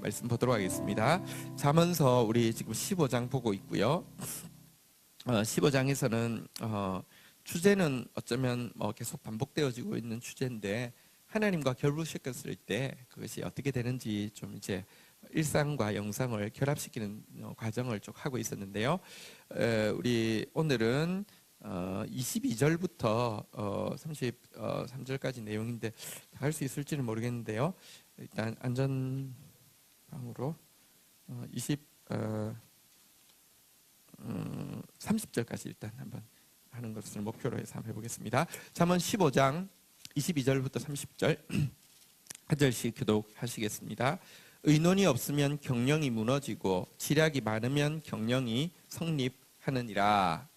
말씀 보도록 하겠습니다. 잠언서 우리 지금 15장 보고 있고요. 15장에서는 주제는 어쩌면 계속 반복되어지고 있는 주제인데, 하나님과 결부시켰을 때 그것이 어떻게 되는지 좀 이제 일상과 영상을 결합시키는 과정을 쭉 하고 있었는데요. 우리 오늘은 22절부터 33절까지 내용인데 다 할 수 있을지는 모르겠는데요. 일단 안전방으로 30절까지 일단 한번 하는 것을 목표로 해서 한번 해보겠습니다. 잠언 15장 22절부터 30절 한 절씩 교독하시겠습니다. 의논이 없으면 경영이 무너지고 지략이 많으면 경영이 성립하느니라.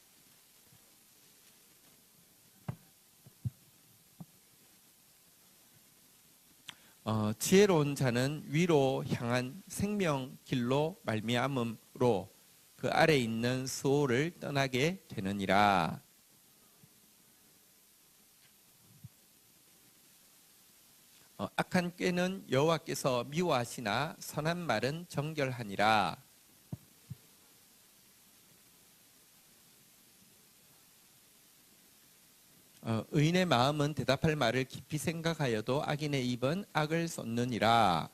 지혜로운 자는 위로 향한 생명 길로 말미암음으로 그 아래 있는 수호를 떠나게 되느니라. 악한 꾀는 여호와께서 미워하시나 선한 말은 정결하니라. 의인의 마음은 대답할 말을 깊이 생각하여도 악인의 입은 악을 쏟느니라.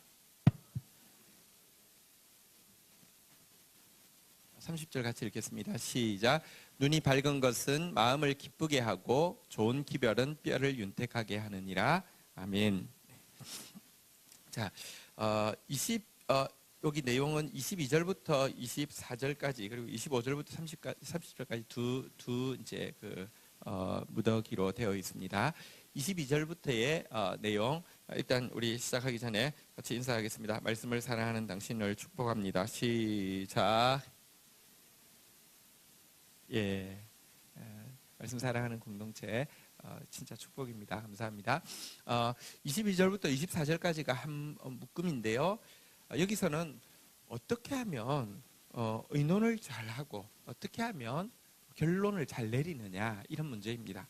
30절 같이 읽겠습니다. 시작. 눈이 밝은 것은 마음을 기쁘게 하고 좋은 기별은 뼈를 윤택하게 하느니라. 아멘. 자, 여기 내용은 22절부터 24절까지 그리고 25절부터 30절까지 두 이제 무더기로 되어 있습니다. 22절부터의 내용, 일단 우리 시작하기 전에 같이 인사하겠습니다. 말씀을 사랑하는 당신을 축복합니다. 시작. 예, 말씀 사랑하는 공동체 진짜 축복입니다. 감사합니다. 22절부터 24절까지가 한 묶음인데요. 여기서는 어떻게 하면 의논을 잘하고 어떻게 하면 결론을 잘 내리느냐, 이런 문제입니다.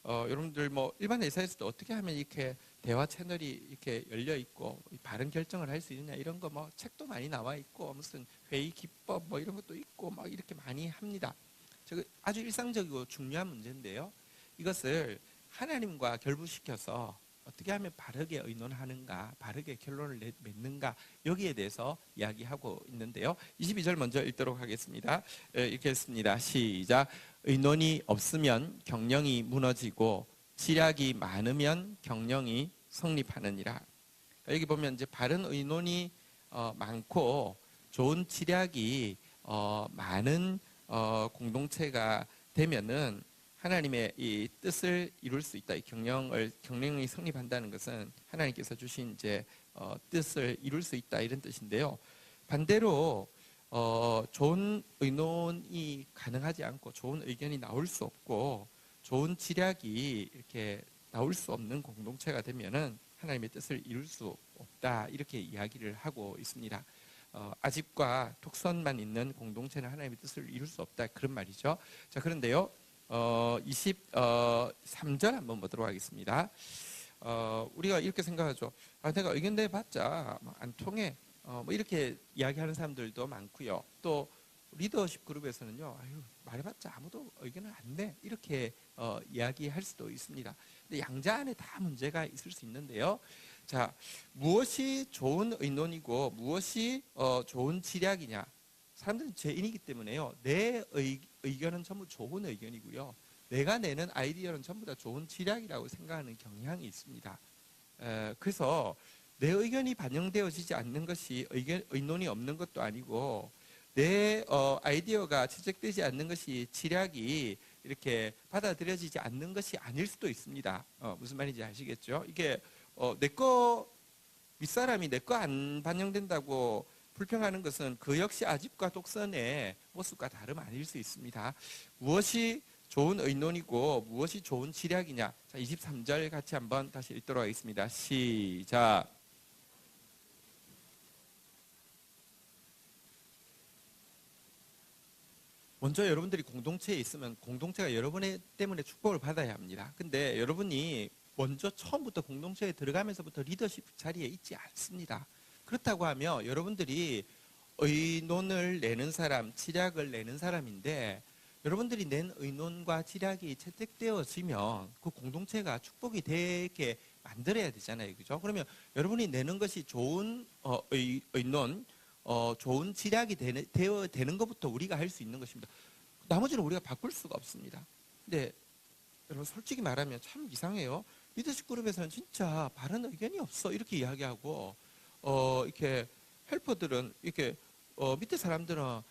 여러분들 일반 회사에서도 어떻게 하면 이렇게 대화 채널이 이렇게 열려 있고 바른 결정을 할 수 있느냐, 이런 거 책도 많이 나와 있고 무슨 회의 기법 이런 것도 있고 이렇게 많이 합니다. 아주 일상적이고 중요한 문제인데요. 이것을 하나님과 결부시켜서 어떻게 하면 바르게 의논하는가, 바르게 결론을 맺는가, 여기에 대해서 이야기하고 있는데요. 22절 먼저 읽도록 하겠습니다. 읽겠습니다. 시작. 의논이 없으면 경영이 무너지고 지략이 많으면 경영이 성립하느니라. 여기 보면 이제 바른 의논이 많고 좋은 지략이 많은 공동체가 되면은 하나님의 이 뜻을 이룰 수 있다. 이 경영이 성립한다는 것은 하나님께서 주신 이제 뜻을 이룰 수 있다, 이런 뜻인데요. 반대로 좋은 의논이 가능하지 않고 좋은 의견이 나올 수 없고 좋은 지략이 이렇게 나올 수 없는 공동체가 되면은 하나님의 뜻을 이룰 수 없다, 이렇게 이야기를 하고 있습니다. 아집과 독선만 있는 공동체는 하나님의 뜻을 이룰 수 없다, 그런 말이죠. 자, 그런데요. 23절 한번 보도록 하겠습니다. 우리가 이렇게 생각하죠. 내가 의견 내봤자 안 통해. 이렇게 이야기하는 사람들도 많고요. 또 리더십 그룹에서는요, 말해봤자 아무도 의견을 안 내, 이렇게 이야기할 수도 있습니다. 근데 양자 안에 다 문제가 있을 수 있는데요. 자, 무엇이 좋은 의논이고 무엇이 좋은 지략이냐? 사람들은 죄인이기 때문에요. 내 의견은 전부 좋은 의견이고요. 내가 내는 아이디어는 전부 다 좋은 지략이라고 생각하는 경향이 있습니다. 그래서 내 의견이 반영되어지지 않는 것이 의논이 없는 것도 아니고, 내 아이디어가 채택되지 않는 것이 지략이 이렇게 받아들여지지 않는 것이 아닐 수도 있습니다. 무슨 말인지 아시겠죠? 이게 윗사람이 내 거 안 반영된다고 불평하는 것은 그 역시 아집과 독선의 모습과 다름 아닐 수 있습니다. 무엇이 좋은 의논이고 무엇이 좋은 지략이냐? 자, 23절 같이 한번 다시 읽도록 하겠습니다. 시작. 먼저 여러분들이 공동체에 있으면 공동체가 여러분 때문에 축복을 받아야 합니다. 근데 여러분이 먼저 처음부터 공동체에 들어가면서부터 리더십 자리에 있지 않습니다. 그렇다고 하면 여러분들이 의논을 내는 사람, 지략을 내는 사람인데 여러분들이 낸 의논과 지략이 채택되어지면 그 공동체가 축복이 되게 만들어야 되잖아요. 그죠? 그러면 여러분이 내는 것이 좋은 의논, 좋은 지략이 되는 것부터 우리가 할 수 있는 것입니다. 나머지는 우리가 바꿀 수가 없습니다. 근데 여러분 솔직히 말하면 참 이상해요. 리더십 그룹에서는 진짜 바른 의견이 없어 이렇게 이야기하고 이렇게 헬퍼들은 이렇게 밑에 사람들은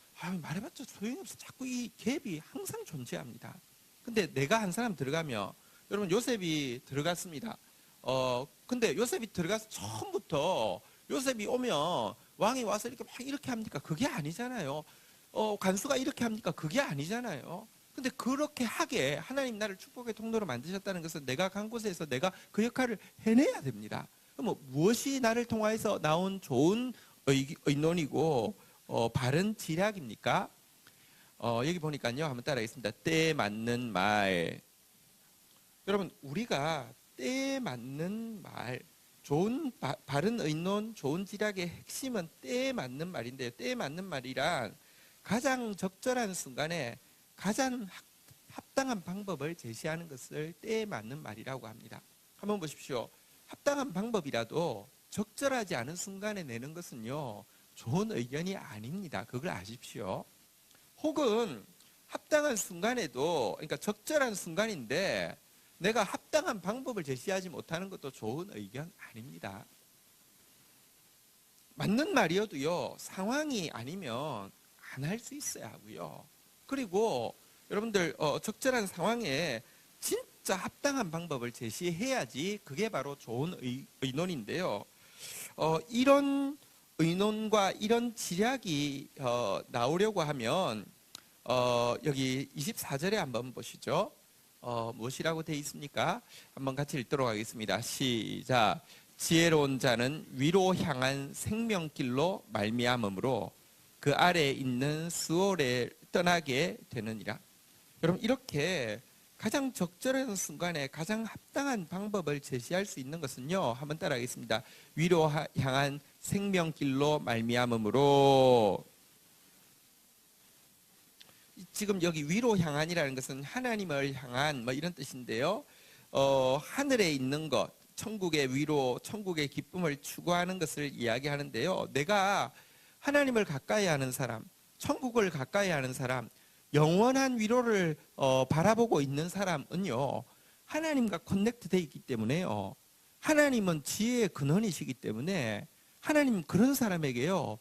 말해봤자 소용이 없어. 자꾸 이 갭이 항상 존재합니다. 근데 내가 한 사람 들어가면 여러분 요셉이 들어갔습니다. 근데 요셉이 들어가서 처음부터 요셉이 오면 왕이 와서 이렇게 막 이렇게 합니까? 그게 아니잖아요. 간수가 이렇게 합니까? 그게 아니잖아요. 근데 그렇게 하게 하나님 나를 축복의 통로로 만드셨다는 것은 내가 간 곳에서 내가 그 역할을 해내야 됩니다. 그럼 무엇이 나를 통하여서 나온 좋은 의논이고 바른 지략입니까? 여기 보니까요. 한번 따라하겠습니다. 때에 맞는 말. 여러분 우리가 때에 맞는 말, 좋은 바른 의논, 좋은 지략의 핵심은 때에 맞는 말인데요. 때에 맞는 말이란 가장 적절한 순간에 가장 합당한 방법을 제시하는 것을 때에 맞는 말이라고 합니다. 한번 보십시오. 합당한 방법이라도 적절하지 않은 순간에 내는 것은요, 좋은 의견이 아닙니다. 그걸 아십시오. 혹은 합당한 순간에도, 그러니까 적절한 순간인데 내가 합당한 방법을 제시하지 못하는 것도 좋은 의견 아닙니다. 맞는 말이어도요, 상황이 아니면 안 할 수 있어야 하고요. 그리고 여러분들 적절한 상황에 진짜 합당한 방법을 제시해야지 그게 바로 좋은 의논인데요. 이런 의논과 이런 지략이 나오려고 하면 여기 24절에 한번 보시죠. 무엇이라고 되어 있습니까? 한번 같이 읽도록 하겠습니다. 시작. 지혜로운 자는 위로 향한 생명길로 말미암음으로 그 아래에 있는 수월에 떠나게 되느니라. 여러분 이렇게 가장 적절한 순간에 가장 합당한 방법을 제시할 수 있는 것은요. 한번 따라하겠습니다. 위로 향한 생명길로 말미암음으로. 지금 여기 위로 향한이라는 것은 하나님을 향한 뭐 이런 뜻인데요. 하늘에 있는 것, 천국의 위로, 천국의 기쁨을 추구하는 것을 이야기하는데요. 내가 하나님을 가까이 하는 사람, 천국을 가까이 하는 사람, 영원한 위로를 바라보고 있는 사람은요, 하나님과 커넥트 되어 있기 때문에요. 하나님은 지혜의 근원이시기 때문에 하나님 그런 사람에게요,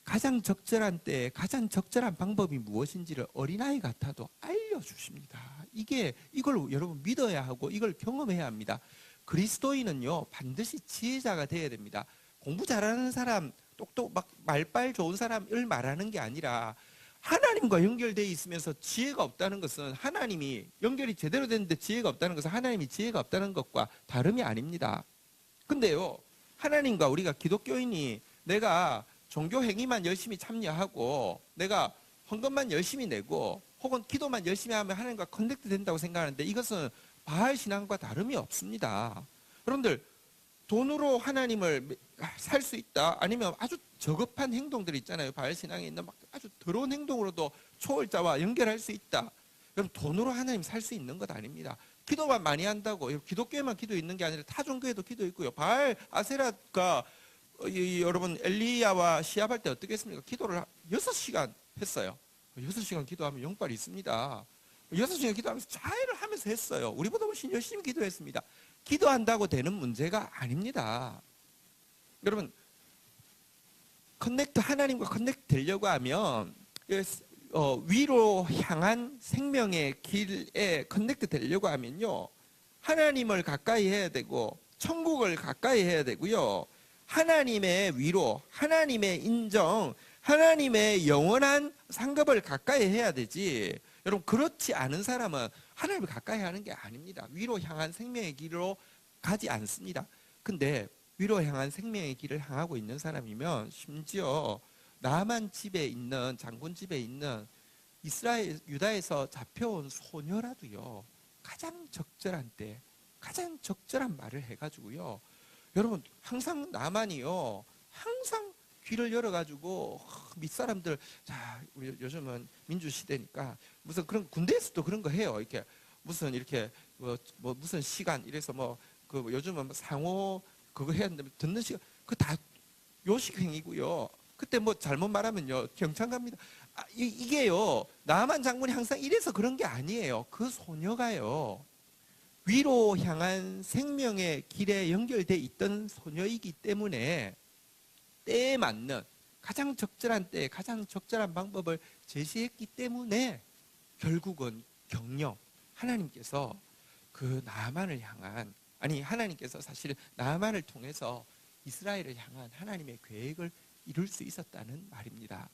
가장 적절한 때, 가장 적절한 방법이 무엇인지를 어린아이 같아도 알려주십니다. 이걸 여러분 믿어야 하고 이걸 경험해야 합니다. 그리스도인은요, 반드시 지혜자가 되어야 됩니다. 공부 잘하는 사람, 똑똑 막 말빨 좋은 사람을 말하는 게 아니라 하나님과 연결되어 있으면서 지혜가 없다는 것은 하나님이 연결이 제대로 됐는데 지혜가 없다는 것은 하나님이 지혜가 없다는 것과 다름이 아닙니다. 근데요, 하나님과 우리가 기독교인이 내가 종교 행위만 열심히 참여하고 내가 헌금만 열심히 내고 혹은 기도만 열심히 하면 하나님과 커넥트 된다고 생각하는데 이것은 바알 신앙과 다름이 없습니다. 여러분들 돈으로 하나님을 살 수 있다. 아니면 아주 저급한 행동들 있잖아요. 바알 신앙에 있는 막 아주 더러운 행동으로도 초월자와 연결할 수 있다. 여러분 돈으로 하나님 살 수 있는 것 아닙니다. 기도만 많이 한다고 기독교에만 기도 있는 게 아니라 타 종교에도 기도 있고요. 바알 아세라가 여러분 엘리야와 시합할 때 어떻게 했습니까? 기도를 6시간 했어요. 6시간 기도하면 영빨이 있습니다. 6시간 기도하면서 자해를 하면서 했어요. 우리보다 훨씬 열심히 기도했습니다. 기도한다고 되는 문제가 아닙니다. 여러분 하나님과 커넥트 되려고 하면 위로 향한 생명의 길에 커넥트 되려고 하면요, 하나님을 가까이 해야 되고 천국을 가까이 해야 되고요, 하나님의 위로, 하나님의 인정, 하나님의 영원한 상급을 가까이 해야 되지. 여러분 그렇지 않은 사람은 하나님을 가까이 하는 게 아닙니다. 위로 향한 생명의 길로 가지 않습니다. 근데 위로 향한 생명의 길을 향하고 있는 사람이면 심지어 나만 집에 있는, 장군 집에 있는 유다에서 잡혀온 소녀라도요, 가장 적절한 때 가장 적절한 말을 해가지고요, 여러분 항상 나만이요 항상 귀를 열어가지고 밑사람들, 자, 우리 요즘은 민주시대니까 무슨 그런 군대에서도 그런 거 해요. 이렇게 무슨 이렇게 뭐 무슨 시간 이래서 그 요즘은 뭐 상호 그거 해야 되는데 듣는 시간 그 다 요식행위고요. 그때 뭐 잘못 말하면요 경찰 갑니다. 이게요 나만 장군이 항상 이래서 그런 게 아니에요. 그 소녀가요 위로 향한 생명의 길에 연결돼 있던 소녀이기 때문에 때에 맞는 가장 적절한 때에 가장 적절한 방법을 제시했기 때문에 결국은 경영 하나님께서 그 나만을 향한 하나님께서 사실은 나만을 통해서 이스라엘을 향한 하나님의 계획을 이룰 수 있었다는 말입니다.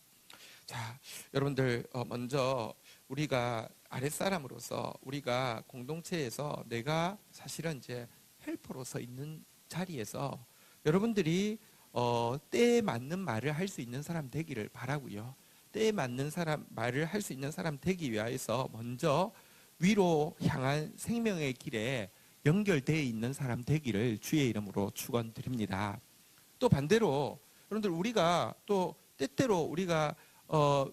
자, 여러분들 먼저 우리가 아랫사람으로서 우리가 공동체에서 내가 사실은 이제 헬퍼로서 있는 자리에서 여러분들이 때에 맞는 말을 할 수 있는 사람 되기를 바라고요. 때에 맞는 말을 할 수 있는 사람 되기 위해서 먼저 위로 향한 생명의 길에 연결되어 있는 사람 되기를 주의 이름으로 축원드립니다. 또 반대로 여러분들 우리가 또 때때로 우리가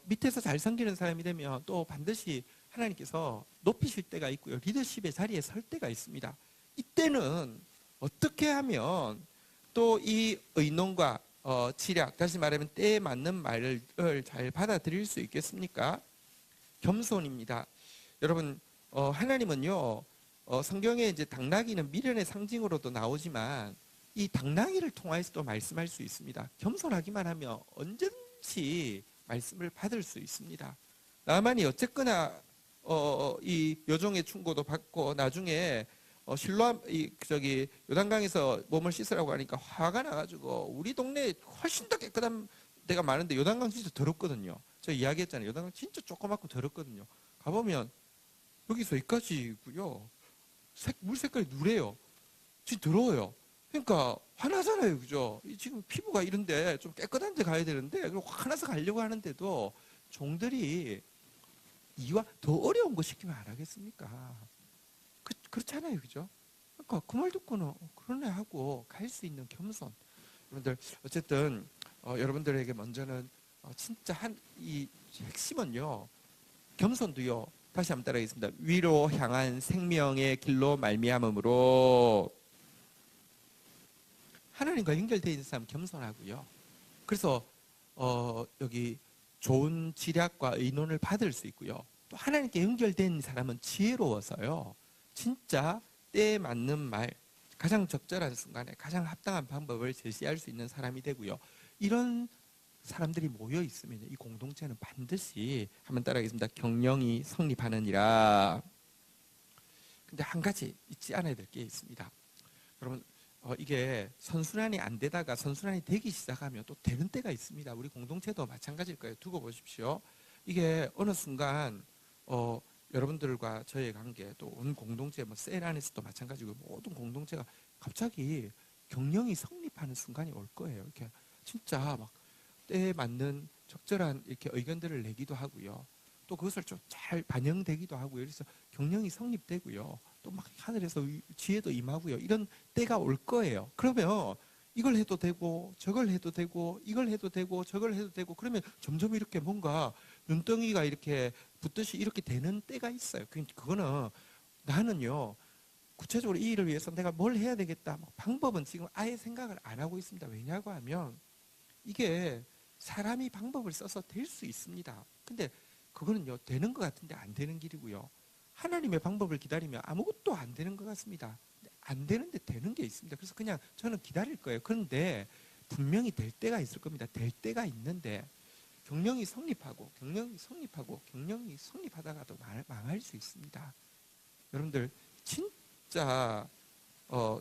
밑에서 잘 섬기는 사람이 되면 또 반드시 하나님께서 높이실 때가 있고요. 리더십의 자리에 설 때가 있습니다. 이때는 어떻게 하면 또 이 의논과 지략, 다시 말하면 때에 맞는 말을 잘 받아들일 수 있겠습니까? 겸손입니다. 여러분 하나님은요 성경에 이제 당나귀는 미련의 상징으로도 나오지만 이 당나귀를 통해서도 말씀할 수 있습니다. 겸손하기만 하면 언제든지 말씀을 받을 수 있습니다. 나만이 어쨌거나 이 여종의 충고도 받고 나중에 요단강에서 몸을 씻으라고 하니까 화가 나가지고 우리 동네에 훨씬 더 깨끗한 데가 많은데 요단강 진짜 더럽거든요. 저 이야기했잖아요. 요단강 진짜 조그맣고 더럽거든요. 가보면 여기서 여기까지고요. 물 색깔이 누래요. 진짜 더러워요. 그러니까 화나잖아요, 그죠? 지금 피부가 이런데 좀 깨끗한 데 가야 되는데 화나서 가려고 하는데도 종들이 이와 더 어려운 거 시키면 안 하겠습니까? 그렇잖아요, 그죠? 그러니까 그 말 듣고는 그러네 하고 갈 수 있는 겸손. 여러분들 어쨌든 여러분들에게 먼저는 진짜 이 핵심은요, 겸손도요. 다시 한번 따라하겠습니다. 위로 향한 생명의 길로 말미암음으로 하나님과 연결되어 있는 사람 겸손하고요. 그래서 여기 좋은 지략과 의논을 받을 수 있고요. 또 하나님께 연결된 사람은 지혜로워서요. 진짜 때에 맞는 말, 가장 적절한 순간에 가장 합당한 방법을 제시할 수 있는 사람이 되고요. 이런 사람들이 모여 있으면 이 공동체는 반드시 한번 따라하겠습니다. 경영이 성립하느니라. 근데 한 가지 잊지 않아야 될 게 있습니다. 여러분 이게 선순환이 안 되다가 선순환이 되기 시작하면 또 되는 때가 있습니다. 우리 공동체도 마찬가지일 거예요. 두고 보십시오. 이게 어느 순간 여러분들과 저의 관계 또 온 공동체 셀 안에서도 마찬가지고 모든 공동체가 갑자기 경영이 성립하는 순간이 올 거예요. 이렇게 진짜 막 때에 맞는 적절한 이렇게 의견들을 내기도 하고요. 또 그것을 좀 잘 반영되기도 하고요. 그래서 경영이 성립되고요. 또 막 하늘에서 지혜도 임하고요. 이런 때가 올 거예요. 그러면 이걸 해도 되고 저걸 해도 되고 이걸 해도 되고 저걸 해도 되고 그러면 점점 이렇게 뭔가 눈덩이가 이렇게 붙듯이 이렇게 되는 때가 있어요. 그거는 나는요 구체적으로 이 일을 위해서 내가 뭘 해야 되겠다 방법은 지금 아예 생각을 안 하고 있습니다. 왜냐고 하면 이게 사람이 방법을 써서 될 수 있습니다. 근데 그거는요 되는 것 같은데 안 되는 길이고요. 하나님의 방법을 기다리면 아무것도 안 되는 것 같습니다. 안 되는데 되는 게 있습니다. 그래서 그냥 저는 기다릴 거예요. 그런데 분명히 될 때가 있을 겁니다. 될 때가 있는데 경영이 성립하고 경영이 성립하다가도 망할 수 있습니다. 여러분들 진짜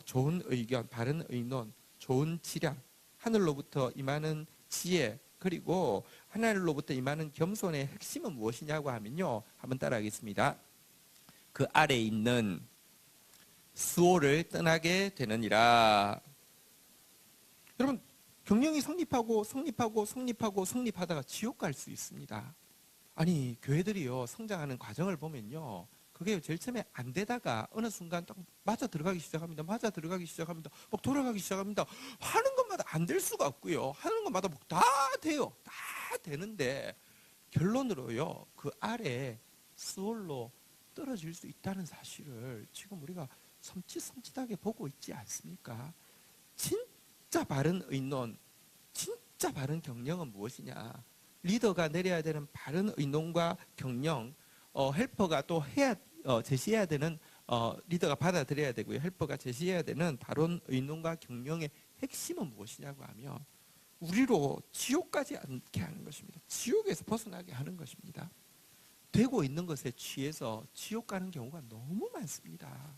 좋은 의견, 바른 의논, 좋은 지략, 하늘로부터 임하는 지혜, 그리고 하늘로부터 임하는 겸손의 핵심은 무엇이냐고 하면요. 한번 따라하겠습니다. 그 아래에 있는 수호를 떠나게 되느니라. 여러분 경영이 성립하다가 지옥 갈 수 있습니다. 아니 교회들이요 성장하는 과정을 보면요 그게 제일 처음에 안 되다가 어느 순간 딱 맞아 들어가기 시작합니다. 맞아 들어가기 시작합니다. 막 돌아가기 시작합니다. 하는 것마다 안 될 수가 없고요. 하는 것마다 뭐 다 돼요. 다 되는데 결론으로요. 그 아래 스월로 떨어질 수 있다는 사실을 지금 우리가 섬찟섬찟하게 보고 있지 않습니까? 진짜 바른 의논, 진짜 바른 경영은 무엇이냐? 리더가 내려야 되는 바른 의논과 경영, 헬퍼가 또 제시해야 되는 리더가 받아들여야 되고요. 헬퍼가 제시해야 되는 바른 의논과 경영의 핵심은 무엇이냐고 하면 우리로 지옥까지 않게 하는 것입니다. 지옥에서 벗어나게 하는 것입니다. 되고 있는 것에 취해서 지옥 가는 경우가 너무 많습니다.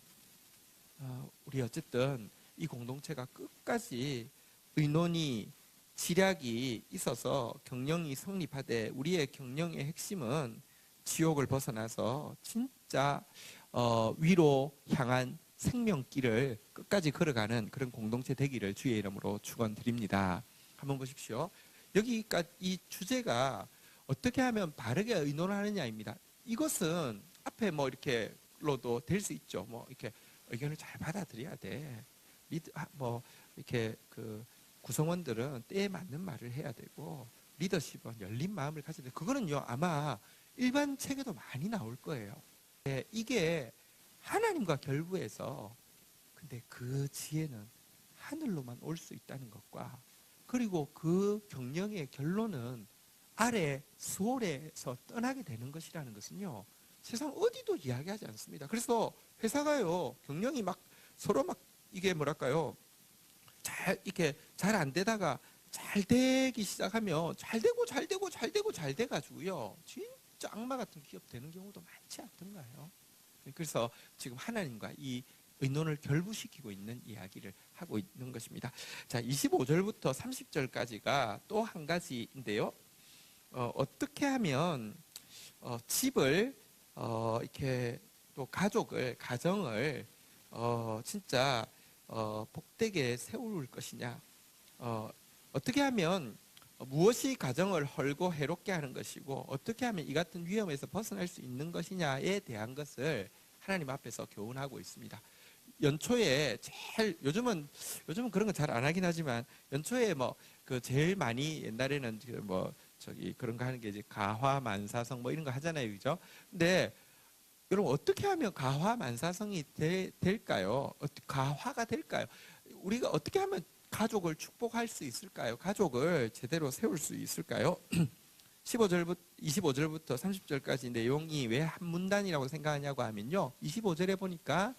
우리 어쨌든 이 공동체가 끝까지 의논이 지략이 있어서 경영이 성립하되 우리의 경영의 핵심은 지옥을 벗어나서 진짜 위로 향한 생명길을 끝까지 걸어가는 그런 공동체 되기를 주의 이름으로 축원드립니다. 한번 보십시오. 여기까지 이 주제가 어떻게 하면 바르게 의논하느냐입니다. 이것은 앞에 뭐 이렇게로도 될 수 있죠. 뭐 이렇게 의견을 잘 받아들여야 돼. 뭐 이렇게 그 구성원들은 때에 맞는 말을 해야 되고 리더십은 열린 마음을 가져야 돼. 그거는요 아마 일반 책에도 많이 나올 거예요. 네, 이게 하나님과 결부해서 근데 그 지혜는 하늘로만 올 수 있다는 것과 그리고 그 경영의 결론은 아래 스월에서 떠나게 되는 것이라는 것은요 세상 어디도 이야기하지 않습니다. 그래서 회사가요 경영이 막 서로 막 이게 뭐랄까요 이렇게 잘 안 되다가 잘 되기 시작하면 잘 돼 가지고요 진짜 악마 같은 기업 되는 경우도 많지 않던가요. 그래서 지금 하나님과 이 의논을 결부시키고 있는 이야기를 하고 있는 것입니다. 자, 25절부터 30절까지가 또 한 가지인데요. 어떻게 하면 집을 이렇게 또 가정을 진짜 복되게 세울 것이냐, 어떻게 하면 무엇이 가정을 헐고 해롭게 하는 것이고 어떻게 하면 이 같은 위험에서 벗어날 수 있는 것이냐에 대한 것을 하나님 앞에서 교훈하고 있습니다. 연초에 요즘은 그런 거 잘 안 하긴 하지만 연초에 뭐 그 제일 많이 옛날에는 뭐 그런 거 하는 게 이제 가화만사성 뭐 이런 거 하잖아요, 그죠? 근데 여러분 어떻게 하면 가화만사성이 될까요? 가화가 될까요? 우리가 어떻게 하면 가족을 축복할 수 있을까요? 가족을 제대로 세울 수 있을까요? 25절부터 30절까지 내용이 왜 한 문단이라고 생각하냐고 하면요. 25절에 보니까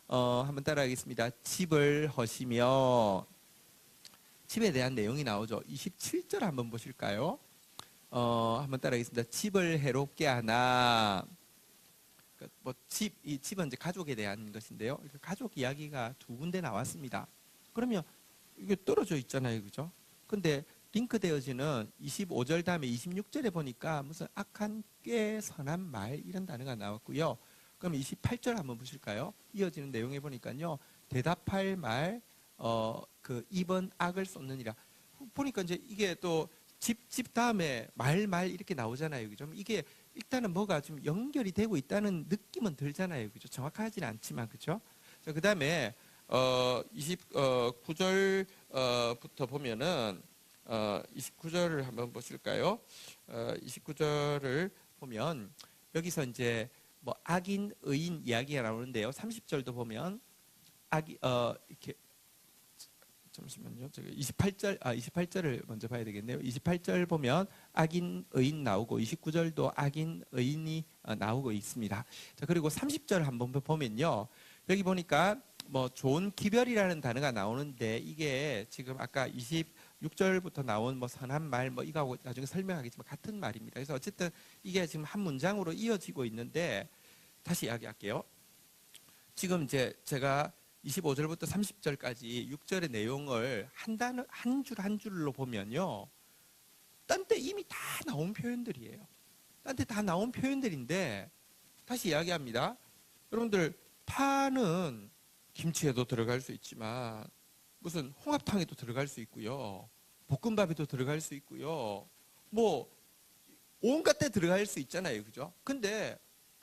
한번 따라하겠습니다. 집을 허시며 집에 대한 내용이 나오죠. 27절 한번 보실까요? 한번 따라하겠습니다. 집을 해롭게 하나. 이 집은 이제 가족에 대한 것인데요. 가족 이야기가 두 군데 나왔습니다. 그러면 이게 떨어져 있잖아요, 그죠? 근데 링크되어지는 25절 다음에 26절에 보니까 무슨 악한 꾀 선한 말 이런 단어가 나왔고요. 그럼 28절 한번 보실까요? 이어지는 내용에 보니까요. 대답할 말, 그 입은 악을 쏟느니라. 보니까 이제 이게 또 집 다음에 말 이렇게 나오잖아요. 그죠? 이게 일단은 뭐가 좀 연결이 되고 있다는 느낌은 들잖아요. 그죠? 정확하지는 않지만, 그죠? 자, 그 다음에 29절부터 보면은 29절을 한번 보실까요? 29절을 보면 여기서 이제 뭐 악인 의인 이야기가 나오는데요. 30절도 보면 이렇게 잠시만요. 28절을 먼저 봐야 되겠네요. 28절 보면 악인 의인 나오고 29절도 악인 의인이 나오고 있습니다. 자, 그리고 30절 한번 보면요. 여기 보니까 뭐 좋은 기별이라는 단어가 나오는데 이게 지금 아까 26절부터 나온 뭐 선한 말 뭐 이거하고 나중에 설명하겠지만 같은 말입니다. 그래서 어쨌든 이게 지금 한 문장으로 이어지고 있는데 다시 이야기할게요. 지금 이제 제가 25절부터 30절까지 6절의 내용을 한 줄 한 줄로 보면요. 딴 데 이미 다 나온 표현들이에요. 딴 데 다 나온 표현들인데 다시 이야기합니다. 여러분들 파는 김치에도 들어갈 수 있지만 무슨 홍합탕에도 들어갈 수 있고요. 볶음밥에도 들어갈 수 있고요. 뭐 온갖 데 들어갈 수 있잖아요. 그죠? 근데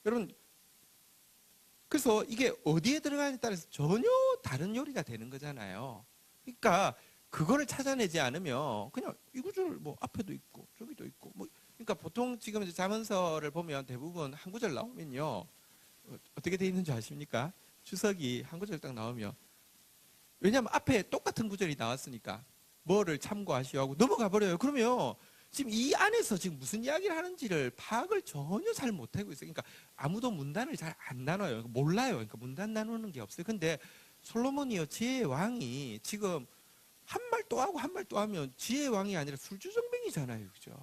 여러분 그래서 이게 어디에 들어가느냐에 따라서 전혀 다른 요리가 되는 거잖아요. 그러니까 그거를 찾아내지 않으면 그냥 이 구절 뭐 앞에도 있고 저기도 있고 뭐 그러니까 보통 지금 이제 잠언서를 보면 대부분 한 구절 나오면요 어떻게 돼 있는 줄 아십니까? 주석이 한 구절 딱 나오면 왜냐하면 앞에 똑같은 구절이 나왔으니까 뭐를 참고하시오 하고 넘어가 버려요. 그러면 지금 이 안에서 지금 무슨 이야기를 하는지를 파악을 전혀 잘 못하고 있어요. 그러니까 아무도 문단을 잘 안 나눠요. 몰라요. 그러니까 문단 나누는 게 없어요. 근데 솔로몬이요 지혜의 왕이 지금 한 말 또 하고 한 말 또 하면 지혜의 왕이 아니라 술주정뱅이잖아요. 그죠?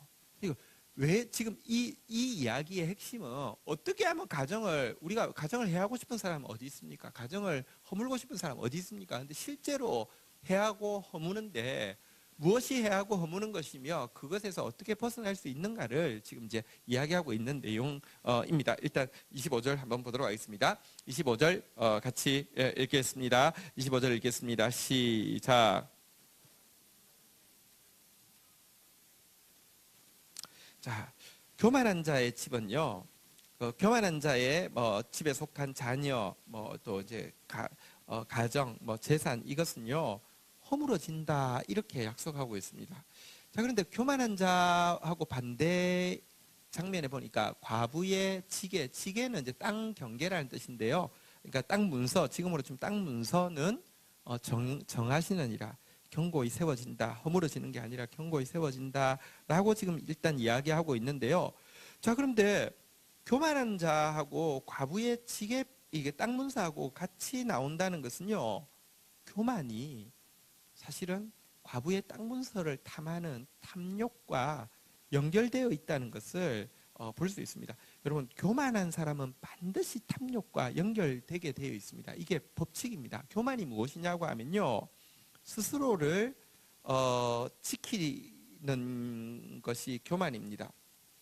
이거 왜 지금 이 이야기의 핵심은 어떻게 하면 우리가 가정을 해하고 싶은 사람은 어디 있습니까? 가정을 허물고 싶은 사람은 어디 있습니까? 근데 실제로 해하고 허무는데 무엇이 해하고 허무는 것이며 그것에서 어떻게 벗어날 수 있는가를 지금 이제 이야기하고 있는 내용입니다. 일단 25절 한번 보도록 하겠습니다. 25절 같이 읽겠습니다. 25절 읽겠습니다. 시작. 자, 교만한 자의 집은요. 교만한 자의 집에 속한 자녀, 또 이제 가정, 재산 이것은요 허물어진다 이렇게 약속하고 있습니다. 자, 그런데 교만한 자하고 반대 장면에 보니까 과부의 지게는 이제 땅 경계라는 뜻인데요. 그러니까 땅 문서, 지금으로 치면 땅 문서는 정하시느니라. 경고히 세워진다. 허물어지는 게 아니라 경고히 세워진다라고 지금 일단 이야기하고 있는데요. 자, 그런데 교만한 자하고 과부의 지게 이게 땅 문서하고 같이 나온다는 것은요. 교만이 사실은 과부의 땅 문서를 탐하는 탐욕과 연결되어 있다는 것을 볼 수 있습니다. 여러분, 교만한 사람은 반드시 탐욕과 연결되게 되어 있습니다. 이게 법칙입니다. 교만이 무엇이냐고 하면요. 스스로를 지키는 것이 교만입니다.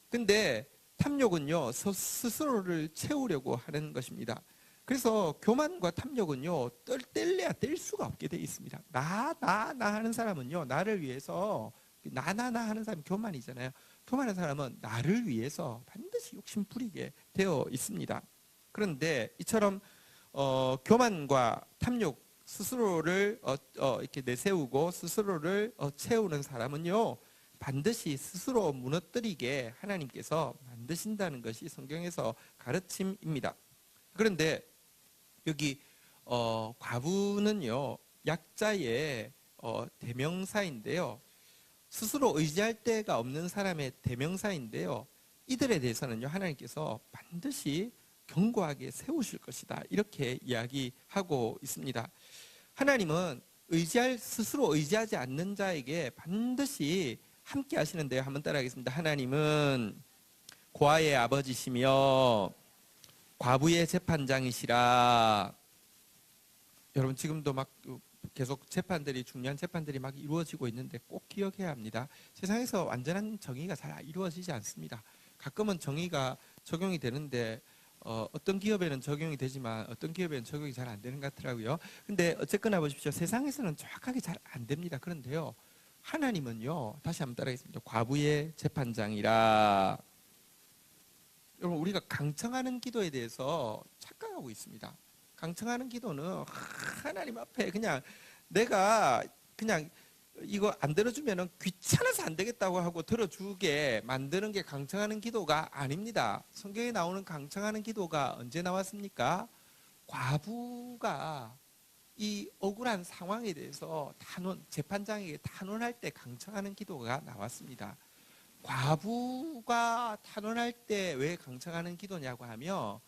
근데 탐욕은요, 스스로를 채우려고 하는 것입니다. 그래서 교만과 탐욕은요, 뗄래야 뗄 수가 없게 되어 있습니다. 나 하는 사람은요, 나를 위해서, 나 하는 사람이 교만이잖아요. 교만한 사람은 나를 위해서 반드시 욕심 부리게 되어 있습니다. 그런데 이처럼 교만과 탐욕, 스스로를 이렇게 내세우고 스스로를 채우는 사람은요 반드시 스스로 무너뜨리게 하나님께서 만드신다는 것이 성경에서 가르침입니다. 그런데 여기 과부는요 약자의 대명사인데요. 스스로 의지할 데가 없는 사람의 대명사인데요. 이들에 대해서는요 하나님께서 반드시 견고하게 세우실 것이다 이렇게 이야기하고 있습니다. 하나님은 스스로 의지하지 않는 자에게 반드시 함께 하시는데요. 한번 따라하겠습니다. 하나님은 고아의 아버지시며 과부의 재판장이시라. 여러분 지금도 막 계속 중요한 재판들이 막 이루어지고 있는데 꼭 기억해야 합니다. 세상에서 완전한 정의가 잘 이루어지지 않습니다. 가끔은 정의가 적용이 되는데 어떤 기업에는 적용이 되지만 어떤 기업에는 적용이 잘 안 되는 것 같더라고요. 근데 어쨌거나 보십시오. 세상에서는 정확하게 잘 안 됩니다. 그런데요. 하나님은요. 다시 한번 따라하겠습니다. 과부의 재판장이라. 여러분 우리가 강청하는 기도에 대해서 착각하고 있습니다. 강청하는 기도는 하나님 앞에 그냥 내가 그냥 이거 안 들어주면 귀찮아서 안 되겠다고 하고 들어주게 만드는 게 강청하는 기도가 아닙니다. 성경에 나오는 강청하는 기도가 언제 나왔습니까? 과부가 이 억울한 상황에 대해서 재판장에게 탄원할 때 강청하는 기도가 나왔습니다. 과부가 탄원할 때 왜 강청하는 기도냐고 하면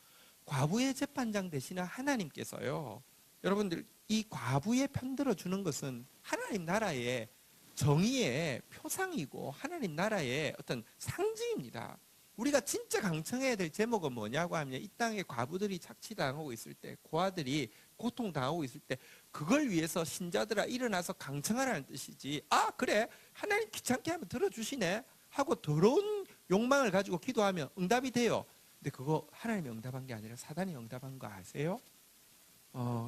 과부의 재판장 되시는 하나님께서요. 여러분들 이 과부의 편들어 주는 것은 하나님 나라의 정의의 표상이고 하나님 나라의 어떤 상징입니다. 우리가 진짜 강청해야 될 제목은 뭐냐고 하면 이 땅에 과부들이 착취당하고 있을 때 고아들이 고통당하고 있을 때 그걸 위해서 신자들아 일어나서 강청하라는 뜻이지. 아 그래 하나님 귀찮게 하면 들어주시네 하고 더러운 욕망을 가지고 기도하면 응답이 돼요. 근데 그거 하나님이 응답한 게 아니라 사단이 응답한 거 아세요?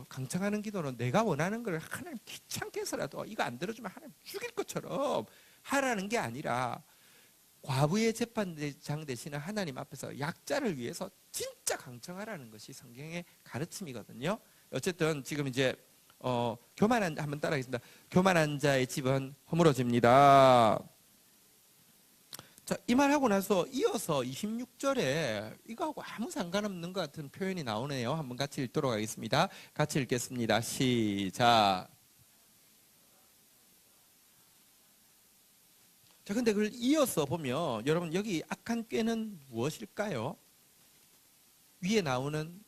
강청하는 기도는 내가 원하는 걸 하나님 귀찮게 해서라도 이거 안 들어주면 하나님 죽일 것처럼 하라는 게 아니라 과부의 재판장 되시는 하나님 앞에서 약자를 위해서 진짜 강청하라는 것이 성경의 가르침이거든요. 어쨌든 지금 이제 교만한 한번 따라하겠습니다. 교만한 자의 집은 허물어집니다. 자, 이 말하고 나서 이어서 26절에 이거하고 아무 상관없는 것 같은 표현이 나오네요. 한번 같이 읽도록 하겠습니다. 같이 읽겠습니다. 시작. 자, 근데 그걸 이어서 보면 여러분 여기 악한 꾀는 무엇일까요? 위에 나오는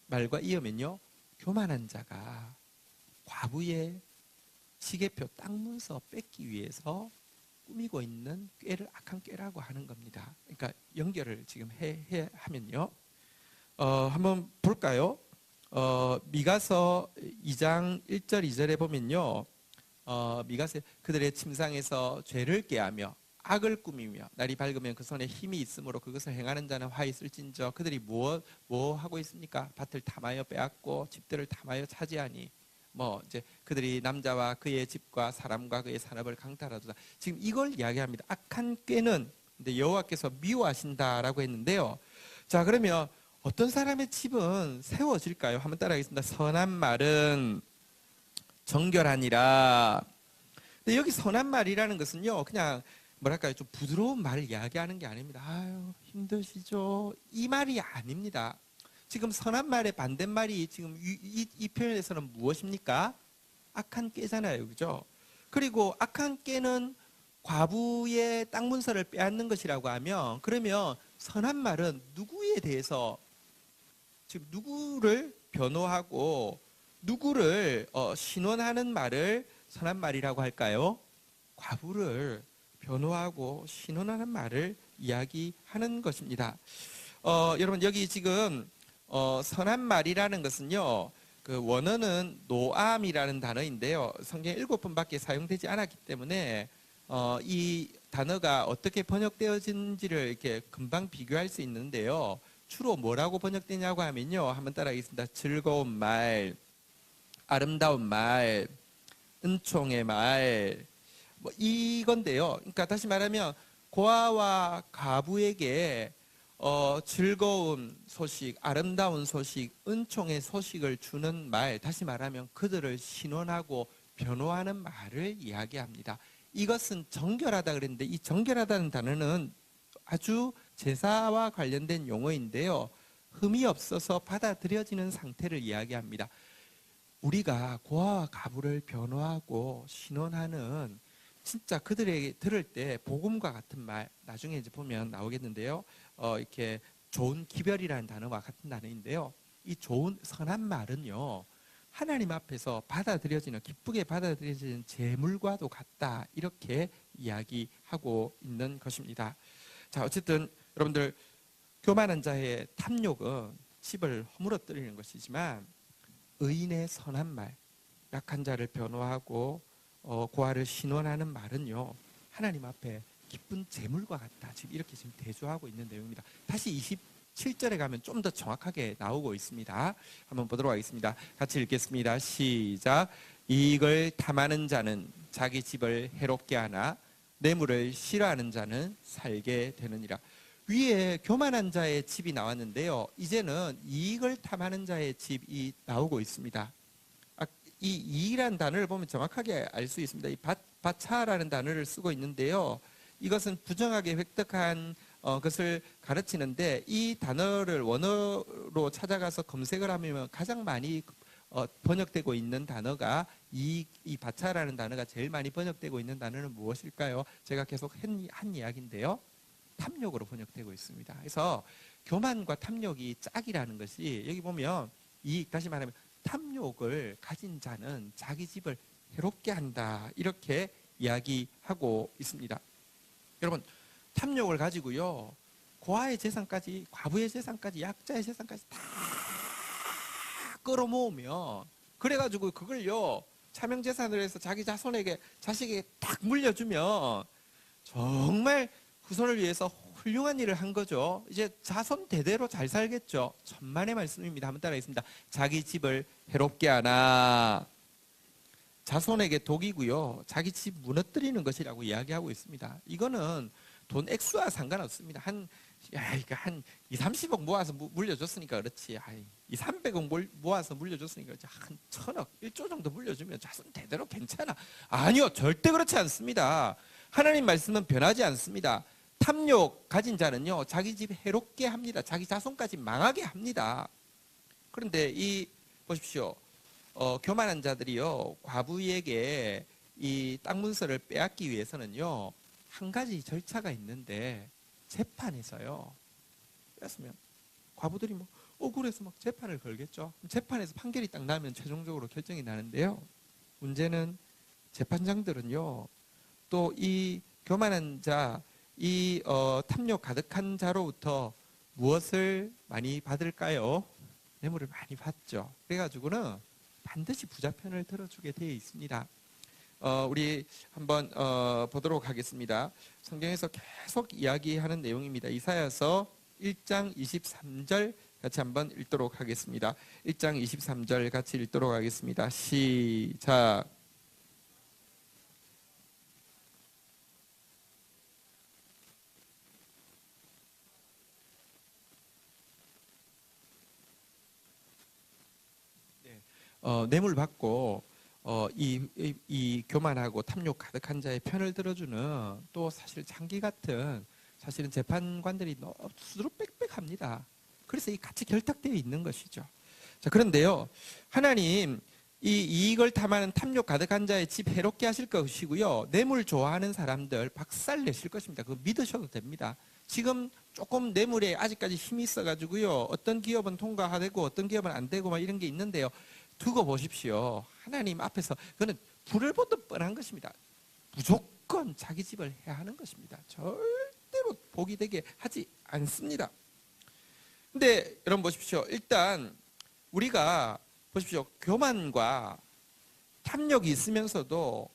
말과 이으면요, 교만한 자가 과부의 시계표 땅 문서 뺏기 위해서 꾸미고 있는 꾀를 악한 꾀라고 하는 겁니다. 그러니까 연결을 지금 하면요, 한번 볼까요? 미가서 2장 1절 2절에 보면요, 미가서 그들의 침상에서 죄를 꾀하며 악을 꾸미며 날이 밝으면 그 손에 힘이 있으므로 그것을 행하는 자는 화 있을진저 그들이 뭐 하고 있습니까? 밭을 탐하여 빼앗고 집들을 탐하여 차지하니 이제 그들이 남자와 그의 집과 사람과 그의 산업을 강탈하도다. 지금 이걸 이야기합니다. 악한 꾀는 근데 여호와께서 미워하신다라고 했는데요. 자, 그러면 어떤 사람의 집은 세워질까요? 한번 따라하겠습니다. 선한 말은 정결하니라. 근데 여기 선한 말이라는 것은요, 그냥 뭐랄까요, 좀 부드러운 말을 이야기하는 게 아닙니다. 아유, 힘드시죠? 이 말이 아닙니다. 지금 선한 말의 반대말이 지금 이 표현에서는 무엇입니까? 악한 꾀잖아요, 그죠? 그리고 악한 꾀는 과부의 땅 문서를 빼앗는 것이라고 하면, 그러면 선한 말은 누구에 대해서, 지금 누구를 변호하고 누구를 신원하는 말을 선한 말이라고 할까요? 과부를 변호하고 신원하는 말을 이야기하는 것입니다. 여러분 여기 지금 선한 말이라는 것은요, 그 원어는 노암이라는 단어인데요, 성경 7번밖에 사용되지 않았기 때문에 이 단어가 어떻게 번역되어진지를 이렇게 금방 비교할 수 있는데요, 주로 뭐라고 번역되냐고 하면요, 한번 따라하겠습니다. 즐거운 말, 아름다운 말, 은총의 말, 이건데요. 그러니까 다시 말하면 고아와 가부에게 즐거운 소식, 아름다운 소식, 은총의 소식을 주는 말, 다시 말하면 그들을 신원하고 변호하는 말을 이야기합니다. 이것은 정결하다 그랬는데, 이 정결하다는 단어는 아주 제사와 관련된 용어인데요, 흠이 없어서 받아들여지는 상태를 이야기합니다. 우리가 고아와 가부를 변호하고 신원하는, 진짜 그들에게 들을 때 복음과 같은 말, 나중에 이제 보면 나오겠는데요, 이렇게 좋은 기별이라는 단어와 같은 단어인데요, 이 좋은 선한 말은요, 하나님 앞에서 받아들여지는, 기쁘게 받아들여지는 제물과도 같다, 이렇게 이야기하고 있는 것입니다. 자, 어쨌든 여러분들, 교만한 자의 탐욕은 집을 허물어뜨리는 것이지만 의인의 선한 말, 약한 자를 변호하고 고아를 신원하는 말은요, 하나님 앞에 기쁜 제물과 같다, 지금 이렇게 지금 대조하고 있는 내용입니다. 다시 27절에 가면 좀 더 정확하게 나오고 있습니다. 한번 보도록 하겠습니다. 같이 읽겠습니다. 시작. 이익을 탐하는 자는 자기 집을 해롭게 하나 뇌물을 싫어하는 자는 살게 되느니라. 위에 교만한 자의 집이 나왔는데요, 이제는 이익을 탐하는 자의 집이 나오고 있습니다. 이 이익이라는 단어를 보면 정확하게 알 수 있습니다. 이 바차라는 단어를 쓰고 있는데요, 이것은 부정하게 획득한 것을 가르치는데, 이 단어를 원어로 찾아가서 검색을 하면 가장 많이 번역되고 있는 단어가 이 바차라는 단어가 제일 많이 번역되고 있는 단어는 무엇일까요? 제가 계속 한 이야기인데요, 탐욕으로 번역되고 있습니다. 그래서 교만과 탐욕이 짝이라는 것이, 여기 보면 다시 말하면 탐욕을 가진 자는 자기 집을 해롭게 한다, 이렇게 이야기하고 있습니다. 여러분, 탐욕을 가지고요, 고아의 재산까지, 과부의 재산까지, 약자의 재산까지 다 끌어모으면, 그래가지고 그걸요 차명재산으로 해서 자기 자식에게 딱 물려주면 정말 후손을 위해서 훌륭한 일을 한 거죠. 이제 자손 대대로 잘 살겠죠. 천만의 말씀입니다. 한번 따라하겠습니다. 자기 집을 해롭게 하나. 자손에게 독이고요, 자기 집 무너뜨리는 것이라고 이야기하고 있습니다. 이거는 돈 액수와 상관없습니다. 한 2, 30억 모아서 물려줬으니까 그렇지. 2, 300억 모아서 물려줬으니까 그렇지. 한 1000억, 1조 정도 물려주면 자손 대대로 괜찮아. 아니요, 절대 그렇지 않습니다. 하나님 말씀은 변하지 않습니다. 탐욕 가진 자는요, 자기 집 해롭게 합니다. 자기 자손까지 망하게 합니다. 그런데 보십시오. 교만한 자들이요, 과부에게 이 땅 문서를 빼앗기 위해서는요, 한 가지 절차가 있는데, 재판에서요, 뺐으면 과부들이 뭐 억울해서 막 재판을 걸겠죠. 재판에서 판결이 딱 나면 최종적으로 결정이 나는데요. 문제는 재판장들은요, 또 이 교만한 자, 탐욕 가득한 자로부터 무엇을 많이 받을까요? 뇌물을 많이 받죠. 그래가지고는 반드시 부자편을 들어주게 되어 있습니다. 우리 한번 보도록 하겠습니다. 성경에서 계속 이야기하는 내용입니다. 이사야서 1장 23절 같이 한번 읽도록 하겠습니다. 1장 23절 같이 읽도록 하겠습니다. 시작. 뇌물 받고 이 교만하고 탐욕 가득한 자의 편을 들어주는, 또 사실 장기 같은, 사실은 재판관들이 수두룩 빽빽합니다. 그래서 이 같이 결탁되어 있는 것이죠. 자, 그런데요, 하나님 이 이익을 탐하는 탐욕 가득한 자의 집 해롭게 하실 것이고요, 뇌물 좋아하는 사람들 박살 내실 것입니다. 그거 믿으셔도 됩니다. 지금 조금 뇌물에 아직까지 힘이 있어가지고요, 어떤 기업은 통과되고 어떤 기업은 안 되고 막 이런 게 있는데요, 두고 보십시오. 하나님 앞에서 그거는 불을 보듯 뻔한 것입니다. 무조건 자기 집을 해야 하는 것입니다. 절대로 복이 되게 하지 않습니다. 근데 여러분 보십시오. 일단 우리가 보십시오. 교만과 탐욕이 있으면서도,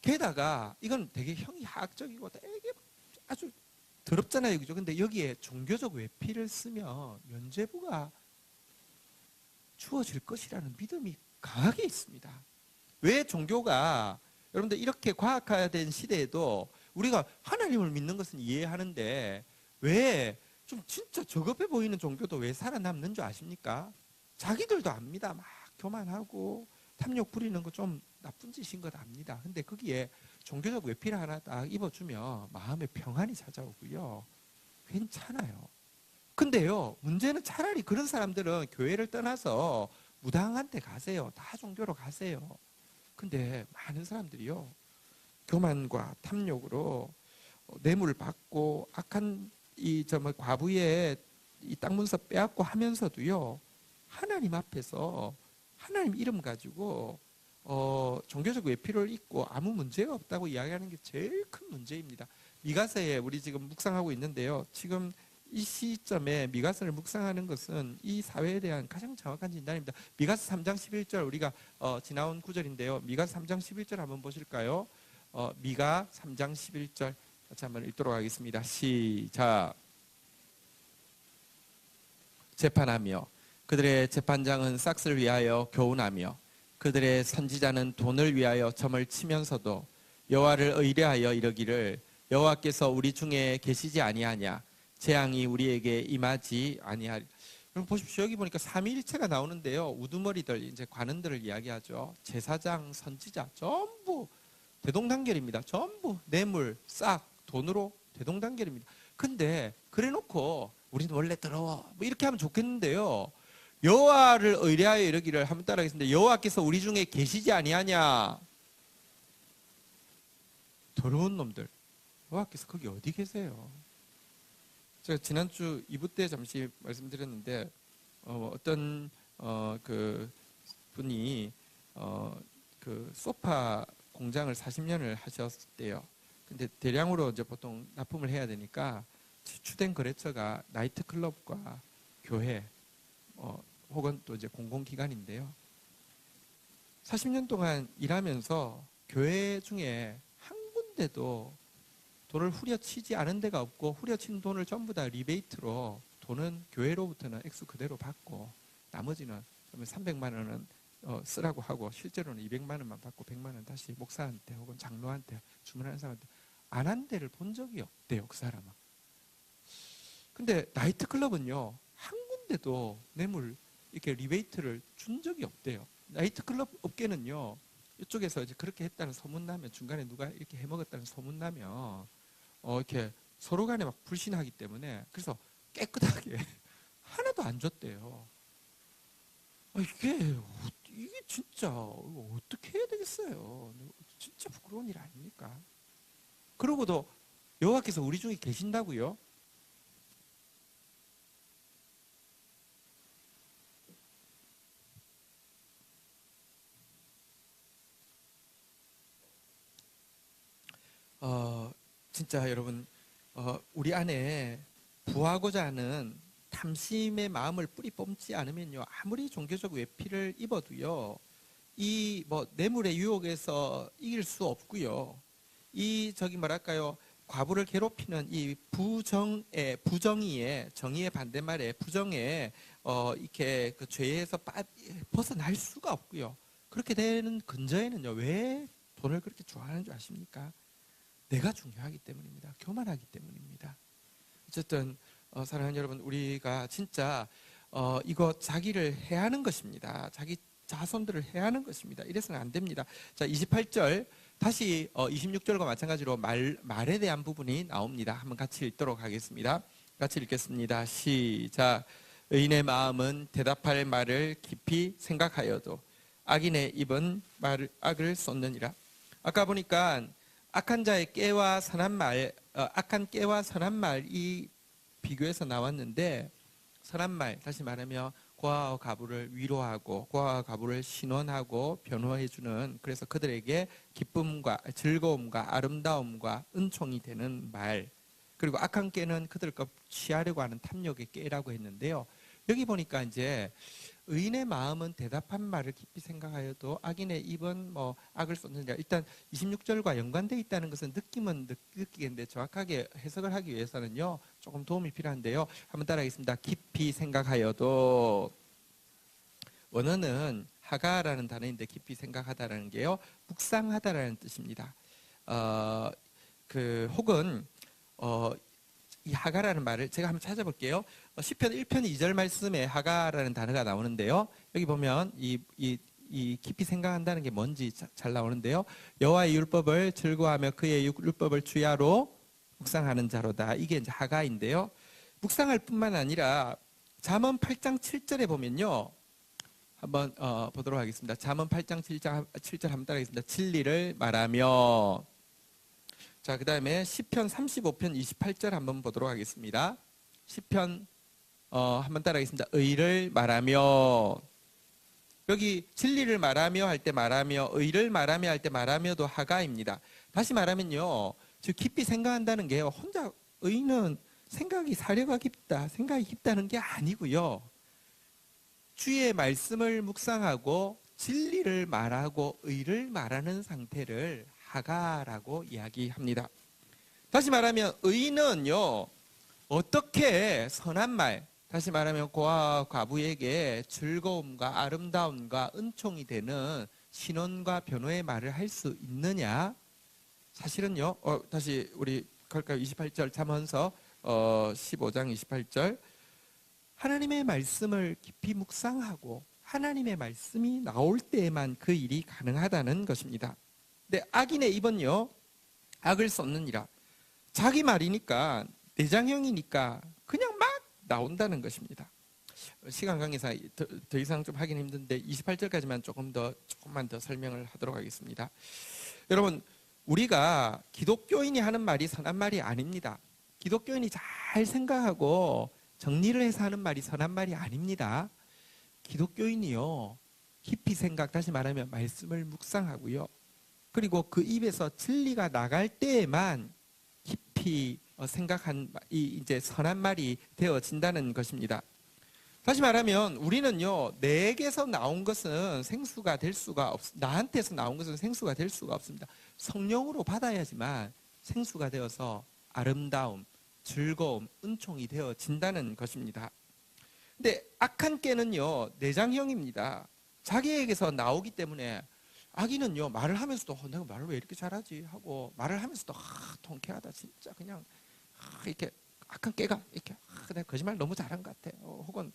게다가 이건 되게 형이하학적이고 되게 아주 더럽잖아요, 그죠? 근데 여기에 종교적 외피를 쓰면 면죄부가 주어질 것이라는 믿음이 강하게 있습니다. 왜 종교가, 여러분들 이렇게 과학화된 시대에도 우리가 하나님을 믿는 것은 이해하는데, 왜 좀 진짜 저급해 보이는 종교도 왜 살아남는 줄 아십니까? 자기들도 압니다. 막 교만하고 탐욕 부리는 거 좀 나쁜 짓인 것 압니다. 근데 거기에 종교적 외피를 하나 딱 입어주면 마음에 평안이 찾아오고요, 괜찮아요. 근데요, 문제는 차라리 그런 사람들은 교회를 떠나서 무당한 데 가세요. 다 종교로 가세요. 근데 많은 사람들이요, 교만과 탐욕으로 뇌물을 받고 악한 과부의 이 땅 문서 빼앗고 하면서도요, 하나님 앞에서 하나님 이름 가지고 종교적 외피를 입고 아무 문제가 없다고 이야기하는 게 제일 큰 문제입니다. 미가서에 우리 지금 묵상하고 있는데요, 지금 이 시점에 미가서를 묵상하는 것은 이 사회에 대한 가장 정확한 진단입니다. 미가서 3장 11절, 우리가 지나온 구절인데요, 미가서 3장 11절 한번 보실까요? 미가 3장 11절 같이 한번 읽도록 하겠습니다. 시작. 재판하며 그들의 재판장은 싹스를 위하여 교훈하며 그들의 선지자는 돈을 위하여 점을 치면서도 여호와를 의뢰하여 이르기를, 여호와께서 우리 중에 계시지 아니하냐, 재앙이 우리에게 임하지 아니하리. 그럼 보십시오. 여기 보니까 삼위일체가 나오는데요, 우두머리들, 이제 관원들을 이야기하죠. 제사장, 선지자 전부 대동단결입니다. 전부 뇌물, 싹, 돈으로 대동단결입니다. 근데 그래놓고 우리는 원래 더러워 뭐 이렇게 하면 좋겠는데요, 여호와를 의뢰하여 이르기를, 한번 따라하겠습니다. 여호와께서 우리 중에 계시지 아니하냐. 더러운 놈들, 여호와께서 거기 어디 계세요? 제가 지난주 2부 때 잠시 말씀드렸는데, 어떤 그 분이 그 소파 공장을 40년을 하셨대요. 근데 대량으로 이제 보통 납품을 해야 되니까 주된 거래처가 나이트클럽과 교회, 혹은 또 이제 공공기관인데요. 40년 동안 일하면서 교회 중에 한 군데도 돈을 후려치지 않은 데가 없고, 후려친 돈을 전부 다 리베이트로, 돈은 교회로부터는 액수 그대로 받고 나머지는 300만 원은 쓰라고 하고 실제로는 200만 원만 받고 100만 원 다시 목사한테 혹은 장로한테 주문하는 사람한테 안 한 데를 본 적이 없대요, 그 사람은. 근데 나이트클럽은요, 한 군데도 뇌물 이렇게 리베이트를 준 적이 없대요. 나이트클럽 업계는요, 이쪽에서 이제 그렇게 했다는 소문나면, 중간에 누가 이렇게 해먹었다는 소문나면 이렇게 서로 간에 막 불신하기 때문에, 그래서 깨끗하게 하나도 안 줬대요. 이게 진짜 어떻게 해야 되겠어요? 진짜 부끄러운 일 아닙니까? 그러고도 여호와께서 우리 중에 계신다고요? 진짜 여러분, 우리 안에 부하고자 하는 탐심의 마음을 뿌리 뽑지 않으면요, 아무리 종교적 외피를 입어도요, 이 뭐 뇌물의 유혹에서 이길 수 없고요. 이 저기 뭐랄까요, 과부를 괴롭히는 이 부정의의 정의의 반대말에 부정의 이렇게 그 죄에서 벗어날 수가 없고요. 그렇게 되는 근저에는요, 왜 돈을 그렇게 좋아하는 줄 아십니까? 내가 중요하기 때문입니다. 교만하기 때문입니다. 어쨌든 사랑하는 여러분, 우리가 진짜 이거 자기를 해하는 것입니다. 자기 자손들을 해하는 것입니다. 이래서는 안 됩니다. 자, 28절 다시 26절과 마찬가지로 말에 대한 부분이 나옵니다. 한번 같이 읽도록 하겠습니다. 같이 읽겠습니다. 시작. 의인의 마음은 대답할 말을 깊이 생각하여도 악인의 입은 악을 쏟느니라. 아까 보니까 악한 자의 깨와 선한 말, 악한 깨와 선한 말이 비교해서 나왔는데, 선한 말, 다시 말하면 고아와 과부를 위로하고 고아와 과부를 신원하고 변호해주는, 그래서 그들에게 기쁨과 즐거움과 아름다움과 은총이 되는 말, 그리고 악한 깨는 그들 것 취하려고 하는 탐욕의 깨라고 했는데요. 여기 보니까 이제 의인의 마음은 대답한 말을 깊이 생각하여도 악인의 입은 뭐 악을 쏟느니라. 일단 26절과 연관되어 있다는 것은 느낌은 느끼겠는데 정확하게 해석을 하기 위해서는요, 조금 도움이 필요한데요. 한번 따라하겠습니다. 깊이 생각하여도, 원어는 하가라는 단어인데 깊이 생각하다라는 게요, 묵상하다라는 뜻입니다. 혹은 이 하가라는 말을 제가 한번 찾아볼게요. 시편 1편 2절 말씀에 하가라는 단어가 나오는데요. 여기 보면 이 깊이 생각한다는 게 뭔지 잘 나오는데요. 여호와의 율법을 즐거워하며 그의 율법을 주야로 묵상하는 자로다. 이게 이제 하가인데요. 묵상할 뿐만 아니라 잠언 8장 7절에 보면요. 한번 보도록 하겠습니다. 잠언 8장 7절 한번 따라하겠습니다. 진리를 말하며. 자, 그 다음에 시편 35편 28절 한번 보도록 하겠습니다. 시편 한번 따라하겠습니다. 의를 말하며. 여기 진리를 말하며 할 때 말하며, 의를 말하며 할 때 말하며도 하가입니다. 다시 말하면요, 즉 깊이 생각한다는 게 혼자 의는 생각이 사려가 깊다, 생각이 깊다는 게 아니고요, 주의 말씀을 묵상하고 진리를 말하고 의를 말하는 상태를 하가라고 이야기합니다. 다시 말하면 의인은요, 어떻게 선한 말, 다시 말하면 고아와 과부에게 즐거움과 아름다움과 은총이 되는 신원과 변호의 말을 할 수 있느냐? 사실은요, 다시 우리 갈까요? 28절 잠언서 15장 28절, 하나님의 말씀을 깊이 묵상하고 하나님의 말씀이 나올 때에만 그 일이 가능하다는 것입니다. 근데 악인의 입은요, 악을 쏟느니라. 자기 말이니까, 내장형이니까 그냥 막 나온다는 것입니다. 시간 관계상 더 이상 좀 하긴 힘든데 28절까지만 조금만 더 설명을 하도록 하겠습니다. 여러분, 우리가 기독교인이 하는 말이 선한 말이 아닙니다. 기독교인이 잘 생각하고 정리를 해서 하는 말이 선한 말이 아닙니다. 기독교인이요, 깊이 생각, 다시 말하면 말씀을 묵상하고요, 그리고 그 입에서 진리가 나갈 때에만 깊이 생각한 이제 선한 말이 되어진다는 것입니다. 다시 말하면 우리는요, 내게서 나온 것은 생수가 될 수가 나한테서 나온 것은 생수가 될 수가 없습니다. 성령으로 받아야지만 생수가 되어서 아름다움, 즐거움, 은총이 되어진다는 것입니다. 근데 악한 깨는요, 내장형입니다. 자기에게서 나오기 때문에 아기는요, 말을 하면서도 내가 말을 왜 이렇게 잘하지 하고 말을 하면서도 통쾌하다 진짜 그냥 이렇게 악한 깨가 이렇게 내가 거짓말 너무 잘한 것 같아. 혹은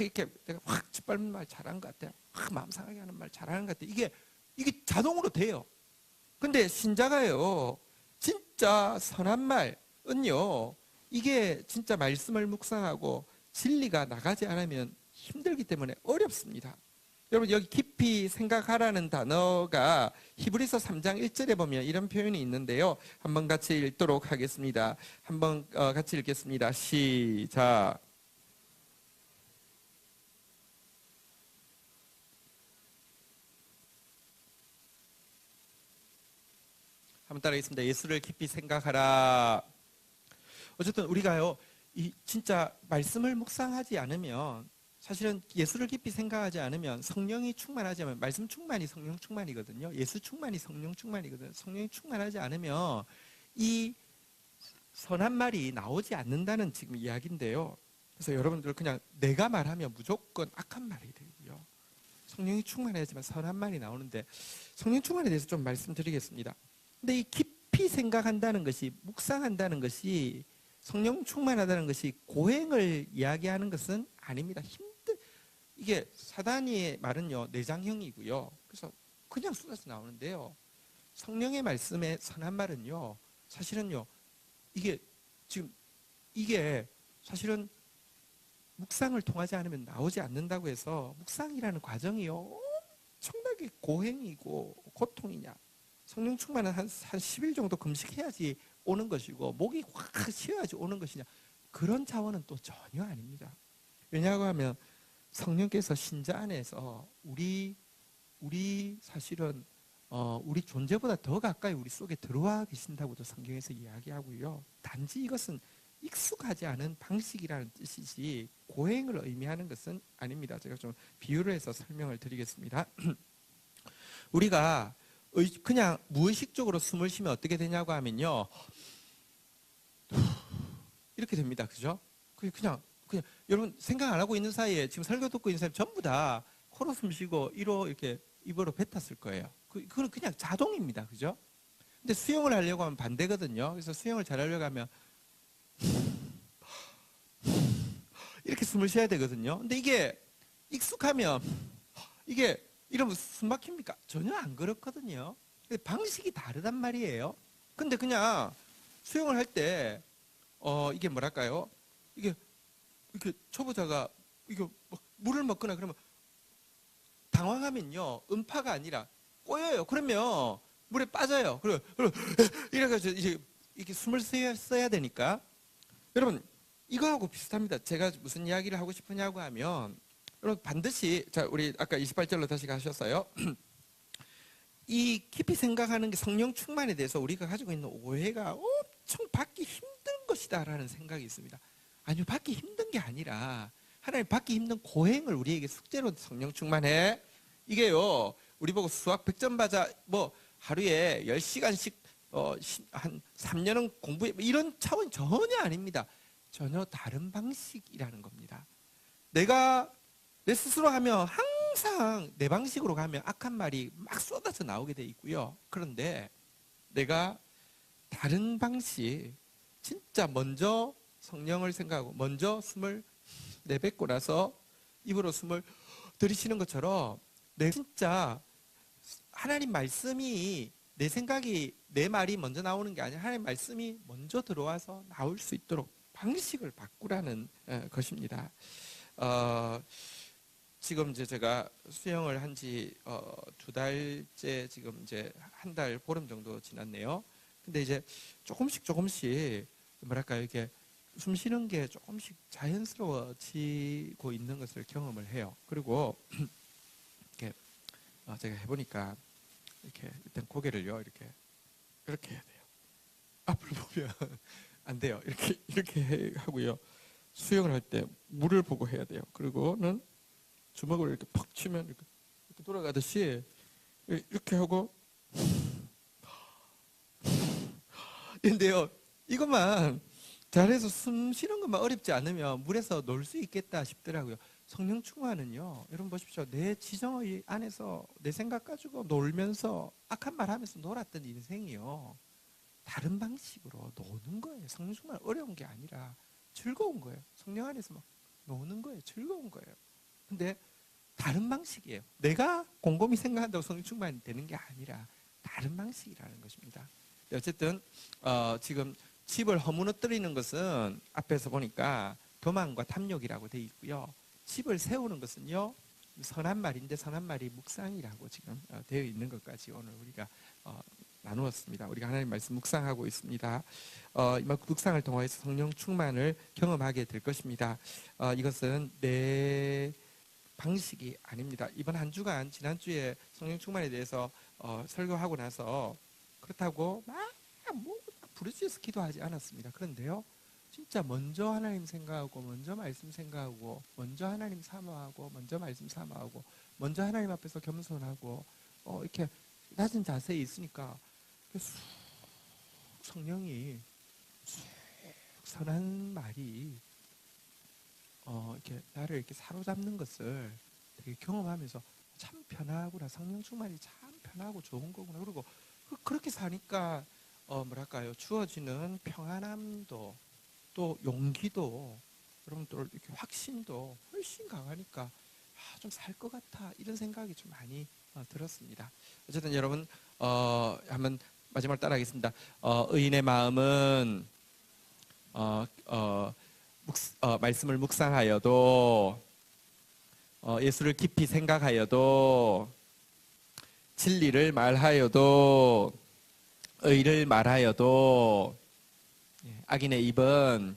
이렇게 내가 확 짓밟는 말 잘한 것 같아. 마음 상하게 하는 말 잘하는 것 같아. 이게 자동으로 돼요. 근데 신자가요, 진짜 선한 말은요, 이게 진짜 말씀을 묵상하고 진리가 나가지 않으면 힘들기 때문에 어렵습니다. 여러분, 여기 깊이 생각하라는 단어가 히브리서 3장 1절에 보면 이런 표현이 있는데요. 한번 같이 읽도록 하겠습니다. 한번 같이 읽겠습니다. 시작. 한번 따라하겠습니다. 예수를 깊이 생각하라. 어쨌든 우리가요, 이 진짜 말씀을 묵상하지 않으면, 사실은 예수를 깊이 생각하지 않으면, 성령이 충만하지 않으면, 말씀 충만이 성령 충만이거든요. 예수 충만이 성령 충만이거든요. 성령이 충만하지 않으면 이 선한 말이 나오지 않는다는 지금 이야기인데요. 그래서 여러분들 그냥 내가 말하면 무조건 악한 말이 되고요. 성령이 충만해야지만 선한 말이 나오는데, 성령 충만에 대해서 좀 말씀드리겠습니다. 근데 이 깊이 생각한다는 것이, 묵상한다는 것이, 성령 충만하다는 것이 고행을 이야기하는 것은 아닙니다. 이게 사단의 말은요, 내장형이고요. 그래서 그냥 쏟아져 나오는데요. 성령의 말씀의 선한 말은요, 사실은요, 이게 지금 이게 사실은 묵상을 통하지 않으면 나오지 않는다고 해서, 묵상이라는 과정이요, 엄청나게 고행이고 고통이냐. 성령 충만은 한 10일 정도 금식해야지 오는 것이고, 목이 확 쉬어야지 오는 것이냐. 그런 차원은 또 전혀 아닙니다. 왜냐하고 하면 성령께서 신자 안에서 우리 사실은 우리 존재보다 더 가까이 우리 속에 들어와 계신다고도 성경에서 이야기하고요. 단지 이것은 익숙하지 않은 방식이라는 뜻이지 고행을 의미하는 것은 아닙니다. 제가 좀 비유를 해서 설명을 드리겠습니다. 우리가 그냥 무의식적으로 숨을 쉬면 어떻게 되냐고 하면요, 이렇게 됩니다. 그죠? 그냥 여러분 생각 안 하고 있는 사이에 지금 설교 듣고 있는 사람 전부 다 코로 숨 쉬고 이로 이렇게 입으로 뱉었을 거예요. 그건 그냥 자동입니다. 그죠? 근데 수영을 하려고 하면 반대거든요. 그래서 수영을 잘 하려고 하면 이렇게 숨을 쉬어야 되거든요. 근데 이게 익숙하면 이게 이러면 숨 막힙니까? 전혀 안 그렇거든요. 방식이 다르단 말이에요. 근데 그냥 수영을 할 때 이게 뭐랄까요? 이게 이렇게 초보자가 이게 막 물을 먹거나 그러면 당황하면요, 음파가 아니라 꼬여요. 그러면 물에 빠져요. 그리고 이래가지고 이제 이렇게 숨을 써야 되니까. 여러분, 이거하고 비슷합니다. 제가 무슨 이야기를 하고 싶으냐고 하면, 여러분 반드시, 자, 우리 아까 28절로 다시 가셨어요. 이 깊이 생각하는 게 성령 충만에 대해서 우리가 가지고 있는 오해가 엄청 받기 힘든 것이다라는 생각이 있습니다. 아니요, 받기 힘든 게 아니라 하나님 받기 힘든 고행을 우리에게 숙제로 성령 충만해. 이게요, 우리 보고 수학 100점 받아 뭐 하루에 10시간씩 한 3년은 공부해, 이런 차원 전혀 아닙니다. 전혀 다른 방식이라는 겁니다. 내가 내 스스로 하면 항상 내 방식으로 가면 악한 말이 막 쏟아져 나오게 돼 있고요. 그런데 내가 다른 방식, 진짜 먼저 성령을 생각하고 먼저 숨을 내뱉고 나서 입으로 숨을 들이쉬는 것처럼, 내 진짜 하나님 말씀이, 내 생각이, 내 말이 먼저 나오는 게 아니라 하나님 말씀이 먼저 들어와서 나올 수 있도록 방식을 바꾸라는 것입니다. 지금 이제 제가 수영을 한 지 2달째, 지금 이제 한 달 보름 정도 지났네요. 근데 이제 조금씩 뭐랄까요, 이렇게 숨 쉬는 게 조금씩 자연스러워지고 있는 것을 경험을 해요. 그리고 이렇게 제가 해보니까 이렇게 일단 고개를요, 이렇게 해야 돼요. 앞을 보면 안 돼요. 이렇게 하고요. 수영을 할 때 물을 보고 해야 돼요. 그리고는 주먹을 이렇게 팍 치면 이렇게 돌아가듯이 이렇게 하고, 근데요, 이것만 잘해서 숨 쉬는 것만 어렵지 않으면 물에서 놀 수 있겠다 싶더라고요. 성령 충만은요, 여러분 보십시오. 내 지정의 안에서 내 생각 가지고 놀면서 악한 말 하면서 놀았던 인생이요, 다른 방식으로 노는 거예요. 성령 충만 어려운 게 아니라 즐거운 거예요. 성령 안에서 막 노는 거예요. 즐거운 거예요. 근데 다른 방식이에요. 내가 곰곰이 생각한다고 성령 충만이 되는 게 아니라 다른 방식이라는 것입니다. 어쨌든 지금 집을 허무너뜨리는 것은 앞에서 보니까 교만과 탐욕이라고 되어 있고요. 집을 세우는 것은요, 선한 말인데 선한 말이 묵상이라고 지금 되어 있는 것까지 오늘 우리가 나누었습니다. 우리가 하나님 말씀 묵상하고 있습니다. 이 묵상을 통해서 성령 충만을 경험하게 될 것입니다. 이것은 내 방식이 아닙니다. 이번 한 주간 지난주에 성령 충만에 대해서 설교하고 나서 그렇다고 막 부르짖어서 기도하지 않았습니다. 그런데요, 진짜 먼저 하나님 생각하고 먼저 말씀 생각하고 먼저 하나님 사모하고 먼저 말씀 사모하고 먼저 하나님 앞에서 겸손하고 이렇게 낮은 자세에 있으니까 성령이 쑥 선한 말이 이렇게 나를 이렇게 사로잡는 것을 되게 경험하면서 참 편하구나. 성령 충만이 참 편하고 좋은 거구나. 그리고 그렇게 사니까 뭐랄까요, 주어지는 평안함도 또 용기도 여러분 또 이렇게 확신도 훨씬 강하니까 좀 살 것 같아, 이런 생각이 좀 많이 들었습니다. 어쨌든 여러분 한번 마지막으로 따라하겠습니다. 의인의 마음은 말씀을 묵상하여도 예수를 깊이 생각하여도 진리를 말하여도 의를 말하여도 악인의 입은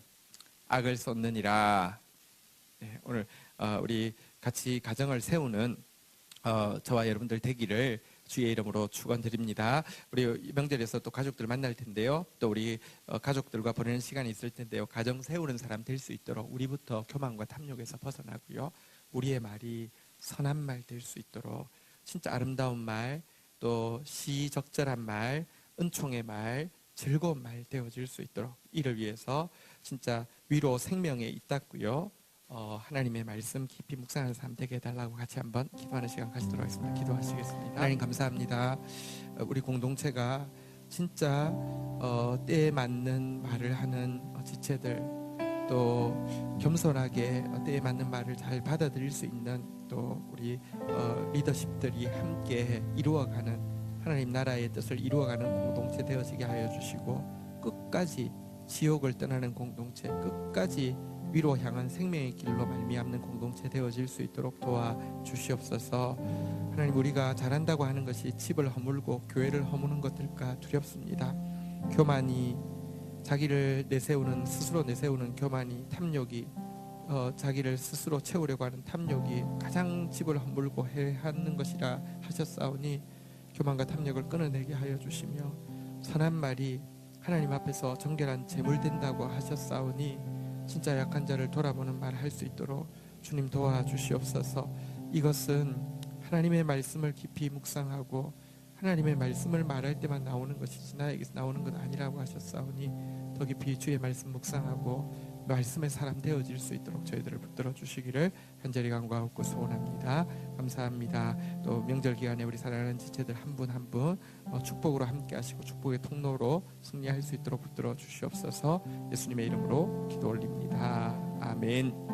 악을 쏟느니라. 오늘 우리 같이 가정을 세우는 저와 여러분들 되기를 주의 이름으로 축원드립니다. 우리 명절에서 또 가족들 만날 텐데요. 또 우리 가족들과 보내는 시간이 있을 텐데요. 가정 세우는 사람 될 수 있도록 우리부터 교만과 탐욕에서 벗어나고요. 우리의 말이 선한 말 될 수 있도록 진짜 아름다운 말, 또 시적절한 말, 은총의 말, 즐거운 말 되어질 수 있도록 이를 위해서 진짜 위로 생명에 있다고요. 하나님의 말씀 깊이 묵상하는 사람 되게 해달라고 같이 한번 기도하는 시간 가지도록 하겠습니다. 기도하시겠습니다. 하나님 감사합니다. 우리 공동체가 진짜 때에 맞는 말을 하는 지체들, 또 겸손하게 때에 맞는 말을 잘 받아들일 수 있는 또 우리 리더십들이 함께 이루어가는 하나님 나라의 뜻을 이루어가는 공동체 되어지게 하여 주시고, 끝까지 지옥을 떠나는 공동체, 끝까지 위로 향한 생명의 길로 말미암는 공동체 되어질 수 있도록 도와주시옵소서. 하나님, 우리가 잘한다고 하는 것이 집을 허물고 교회를 허무는 것들까 두렵습니다. 교만이, 자기를 내세우는, 스스로 내세우는 교만이, 탐욕이, 자기를 스스로 채우려고 하는 탐욕이 가장 집을 허물고 해하는 것이라 하셨사오니 교만과 탐욕을 끊어내게 하여 주시며, 선한 말이 하나님 앞에서 정결한 제물 된다고 하셨사오니 진짜 약한 자를 돌아보는 말 할 수 있도록 주님 도와주시옵소서. 이것은 하나님의 말씀을 깊이 묵상하고 하나님의 말씀을 말할 때만 나오는 것이지 나에게서 나오는 것 아니라고 하셨사오니 더 깊이 주의 말씀 묵상하고 말씀의 사람 되어질 수 있도록 저희들을 붙들어 주시기를 간절히 간구하고 소원합니다. 감사합니다. 또 명절 기간에 우리 사랑하는 지체들 한 분 한 분 축복으로 함께 하시고 축복의 통로로 승리할 수 있도록 붙들어 주시옵소서. 예수님의 이름으로 기도 올립니다. 아멘.